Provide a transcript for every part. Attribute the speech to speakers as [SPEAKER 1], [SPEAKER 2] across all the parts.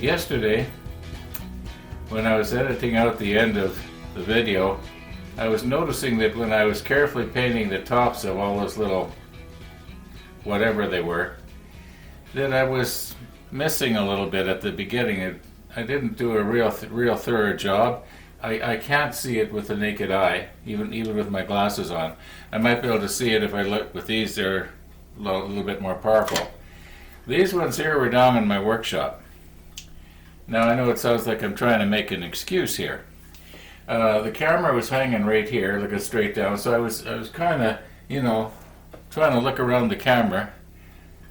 [SPEAKER 1] Yesterday, when I was editing out the end of the video, I was noticing that when I was carefully painting the tops of all those little whatever they were, that I was missing a little bit at the beginning. I didn't do a real thorough job. I can't see it with the naked eye, even with my glasses on. I might be able to see it if I look with these. They're a little bit more powerful. These ones here were down in my workshop. Now I know it sounds like I'm trying to make an excuse here. The camera was hanging right here, looking straight down, so I was kind of, trying to look around the camera.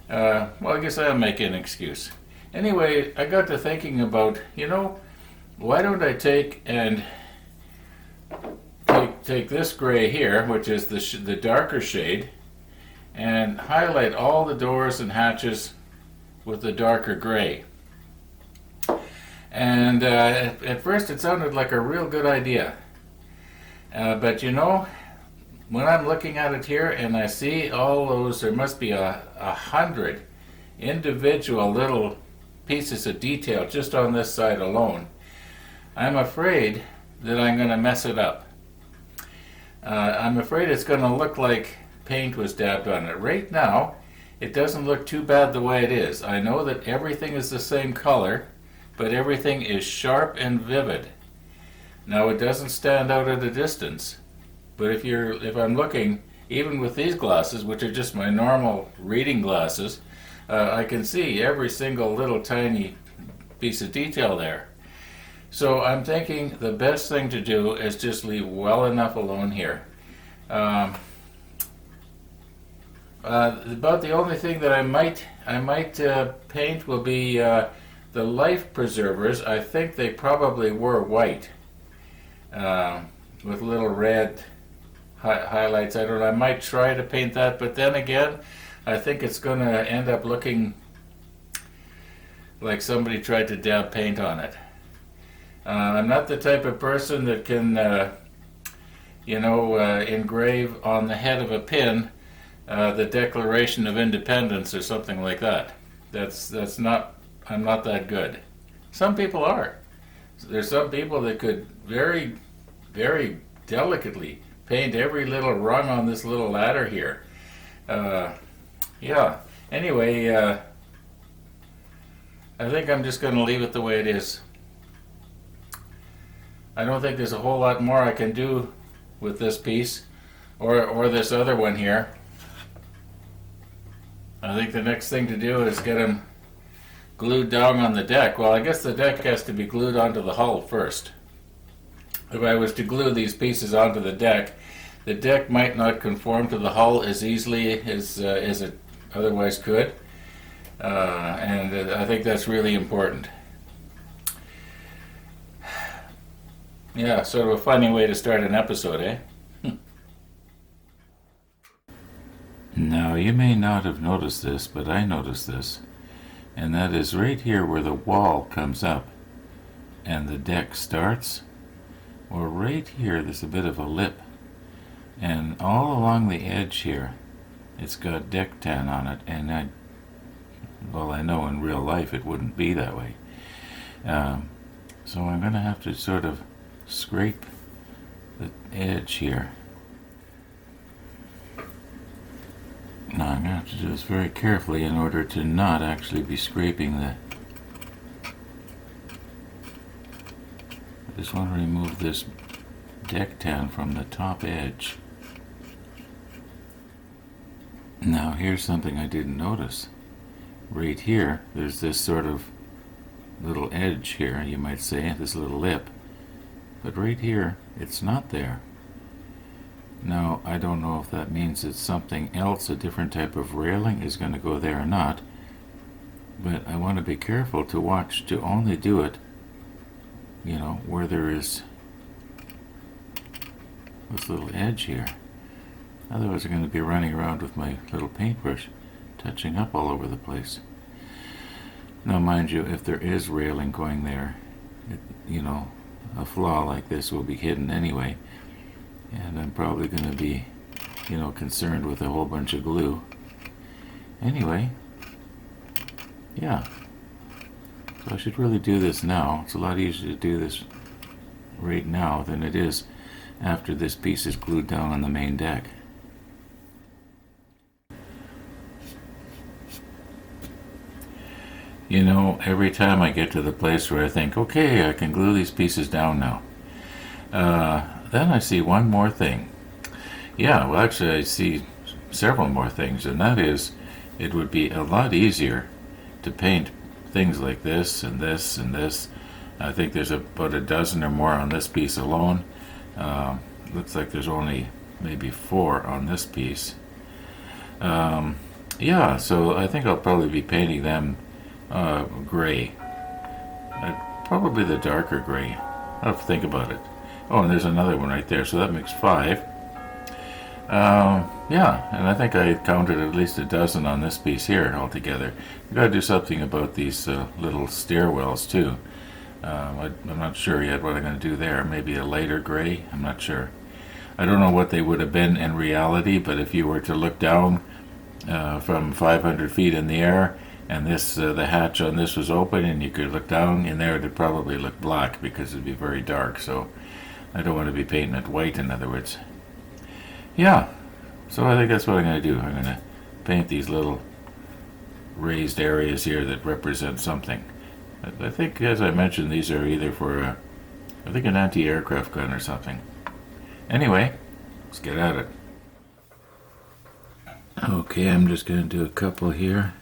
[SPEAKER 1] Well, I guess I'll make an excuse. Anyway, I got to thinking about, why don't I take this gray here, which is the darker shade, and highlight all the doors and hatches with the darker gray. And at first it sounded like a real good idea. But when I'm looking at it here and I see all those, there must be 100 individual little pieces of detail just on this side alone, I'm afraid that I'm going to mess it up. I'm afraid it's going to look like paint was dabbed on it. Right now, it doesn't look too bad the way it is. I know that everything is the same color, but everything is sharp and vivid. Now it doesn't stand out at a distance, but if I'm looking, even with these glasses, which are just my normal reading glasses, I can see every single little tiny piece of detail there. So I'm thinking the best thing to do is just leave well enough alone here. About the only thing that I might paint will be the life preservers. I think they probably were white with little red highlights. I don't know. I might try to paint that, but then again, I think it's going to end up looking like somebody tried to dab paint on it. I'm not the type of person that can, engrave on the head of a pin the Declaration of Independence or something like that. That's not. I'm not that good. Some people are. There's some people that could very, very delicately paint every little rung on this little ladder here. Yeah. Anyway, I think I'm just going to leave it the way it is. I don't think there's a whole lot more I can do with this piece or this other one here. I think the next thing to do is get them glued down on the deck. Well, I guess the deck has to be glued onto the hull first. If I was to glue these pieces onto the deck might not conform to the hull as easily as it otherwise could. And I think that's really important. Yeah, sort of a funny way to start an episode, eh? Now, you may not have noticed this, but I noticed this. And that is right here where the wall comes up and the deck starts. Well, right here there's a bit of a lip. And all along the edge here, it's got deck tan on it. And I know in real life it wouldn't be that way. So I'm going to have to sort of scrape the edge here. Now I'm going to have to do this very carefully in order to not actually be scraping the... I just want to remove this deck tan from the top edge. Now here's something I didn't notice. Right here, there's this sort of little edge here, you might say, this little lip. But right here, it's not there. Now, I don't know if that means it's something else, a different type of railing is going to go there or not. But I want to be careful to watch, to only do it, where there is this little edge here. Otherwise, I'm going to be running around with my little paintbrush, touching up all over the place. Now, mind you, if there is railing going there, a flaw like this will be hidden anyway. And I'm probably going to be, concerned with a whole bunch of glue. Anyway, yeah. So I should really do this now. It's a lot easier to do this right now than it is after this piece is glued down on the main deck. You know, every time I get to the place where I think, okay, I can glue these pieces down now, then I see one more thing. Yeah, well, actually, I see several more things, and that is, it would be a lot easier to paint things like this and this and this. I think there's about a dozen or more on this piece alone. Looks like there's only maybe 4 on this piece. Yeah, so I think I'll probably be painting them gray. Probably the darker gray. I'll have to think about it. Oh, and there's another one right there, so that makes 5. Yeah, and I think I counted at least a dozen on this piece here altogether. I've got to do something about these little stairwells too. I'm not sure yet what I'm going to do there. Maybe a lighter gray? I'm not sure. I don't know what they would have been in reality, but if you were to look down from 500 feet in the air, and this the hatch on this was open, and you could look down in there, it'd probably look black because it'd be very dark. So I don't want to be painting it white, in other words. Yeah, so I think that's what I'm going to do. I'm going to paint these little raised areas here that represent something. I think, as I mentioned, these are either for, I think, an anti-aircraft gun or something. Anyway, let's get at it. Okay, I'm just going to do a couple here.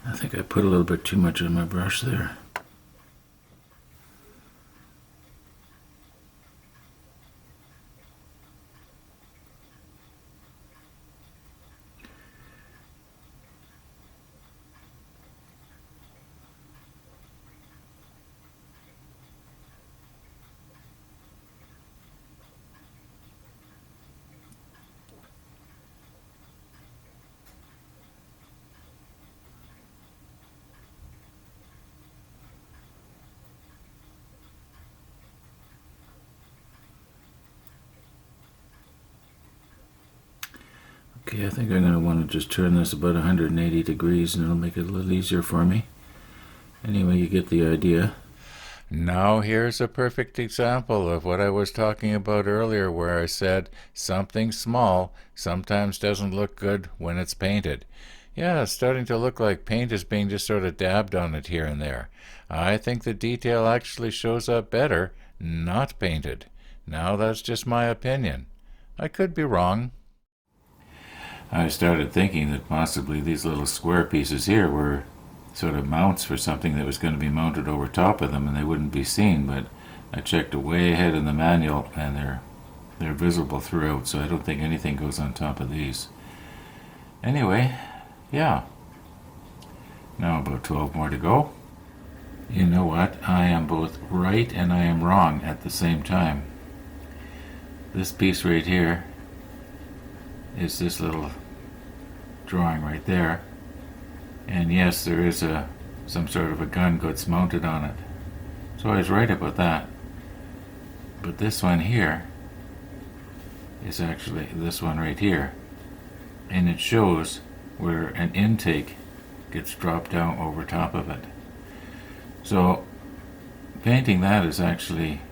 [SPEAKER 1] I think I put a little bit too much on my brush there. Okay, I think I'm going to want to just turn this about 180 degrees and it'll make it a little easier for me. Anyway, you get the idea. Now here's a perfect example of what I was talking about earlier, where I said something small sometimes doesn't look good when it's painted. Yeah, it's starting to look like paint is being just sort of dabbed on it here and there. I think the detail actually shows up better not painted. Now that's just my opinion. I could be wrong. I started thinking that possibly these little square pieces here were sort of mounts for something that was going to be mounted over top of them and they wouldn't be seen, but I checked way ahead in the manual and they're visible throughout, so I don't think anything goes on top of these. Anyway, yeah. Now about 12 more to go. You know what? I am both right and I am wrong at the same time. This piece right here is this little drawing right there, and yes, there is some sort of a gun that's mounted on it, so I was right about that. But this one here is actually this one right here, and it shows where an intake gets dropped down over top of it. So painting that is actually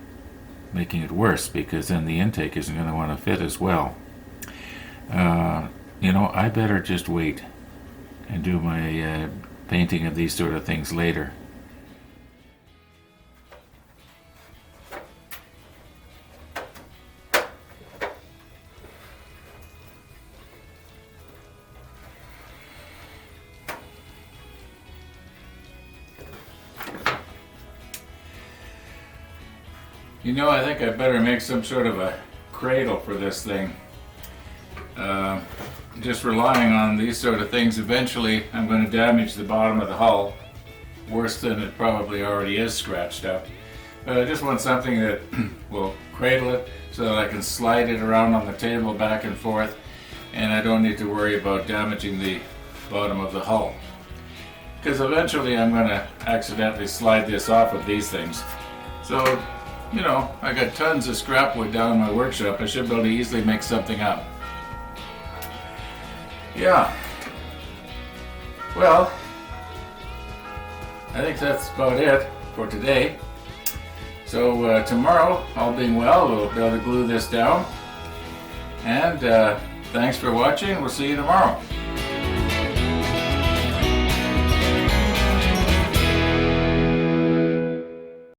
[SPEAKER 1] making it worse, because then the intake isn't going to want to fit as well. You know, I better just wait and do my painting of these sort of things later. You know, I think I better make some sort of a cradle for this thing. Just relying on these sort of things, eventually I'm going to damage the bottom of the hull, worse than it probably already is scratched up. But I just want something that will cradle it so that I can slide it around on the table back and forth, and I don't need to worry about damaging the bottom of the hull. Because eventually I'm going to accidentally slide this off of these things. So, you know, I got tons of scrap wood down in my workshop. I should be able to easily make something up. Yeah. Well, I think that's about it for today. So tomorrow, all being well, we'll be able to glue this down. And thanks for watching. We'll see you tomorrow.